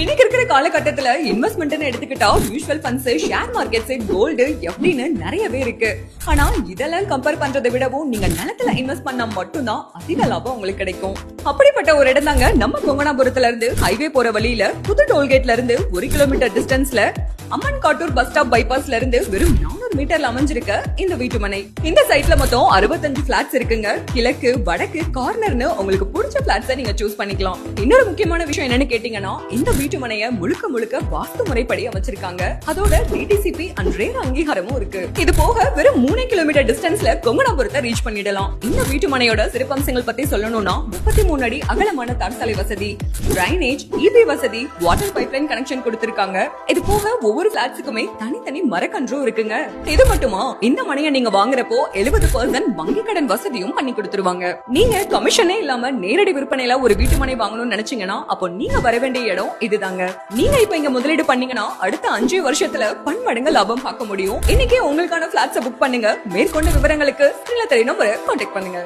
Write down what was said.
இன்னைக்கு இருக்கிற காலகட்டத்துல இன்வெஸ்ட்மெண்ட் எடுத்துக்கிட்டா mutual funds, share markets, gold எப்படின்னு நிறையவே இருக்கு. ஆனா இதெல்லாம் கம்பேர் பண்றதை விடவும் நீங்க நிலத்துல இன்வெஸ்ட் பண்ணா மட்டும்தான் அதிக லாபம் உங்களுக்கு கிடைக்கும். அப்படிப்பட்ட ஒரு இடம் தாங்க நம்ம கொங்கனாபுரத்துல இருந்து ஹைவே போற வழியில புது டோல்கேட்ல இருந்து 1 கிலோமீட்டர் டிஸ்டன்ஸ்ல அம்மன் காட்டூர் பஸ் ஸ்டாப் பைபாஸ்ல இருந்து வெறும் 400 மீட்டர்ல அமைஞ்சிருக்க இந்த வீட்டுமனை. இந்த சைட்ல மொத்தம் 65 பிளாட்ஸ் இருக்குங்க. கிழக்கு, வடக்கு, கார்னர்னு உங்களுக்கு பிடிச்ச பிளாட்ஸை நீங்க சூஸ் பண்ணிக்கலாம். இன்னொரு முக்கியமான விஷயம் என்னன்னு கேட்டீங்கன்னா, இந்த வீட்டுமனையை முழுக்க முழுக்க வாஸ்து முறைப்படி அமைச்சிருக்காங்க. அதோட டிடிசிபி அண்ட் ரேர் அங்கீகாரமும் இருக்கு. இது போக வெறும் 3 கிலோமீட்டர் டிஸ்டன்ஸ்ல கொங்கனாபுரத்தை ரீச் பண்ணிடலாம். இந்த வீட்டுமனையோட சிறப்பம்சங்கள் பத்தி சொல்லணும்னா 33 அடி அகலமான தார்சாலை வசதி, டிரைனேஜ், இபி வசதி, வாட்டர் பைப்லைன் கனெக்ஷன் கொடுத்திருக்காங்க. இது போக ஒவ்வொரு பிளாட்ஸுக்குமே தனித்தனி மரக்கன்றும் இருக்குங்க. இது மட்டுமா, இந்த மனையை நீங்க வாங்குறப்போ 70% வங்கி கடன் வசதியும் பண்ணி கொடுத்துருவாங்க. நீங்க கமிஷனே இல்லாம நேரடி விற்பனையில ஒரு வீட்டு மனை வாங்கணும்னு நினைச்சீங்கன்னா அப்போ நீங்க வர வேண்டிய இடம் இதுதாங்க. நீங்க இப்ப இங்க முதலீடு பண்ணீங்கன்னா அடுத்த 5 வருஷத்துல பன்மடங்கு லாபம் பார்க்க முடியும். இன்னைக்கே உங்களுக்கான பிளாட்ஸை புக் பண்ணுங்க. மேற்கொண்ட விவரங்களுக்கு நம்பரை கான்டாக்ட் பண்ணுங்க.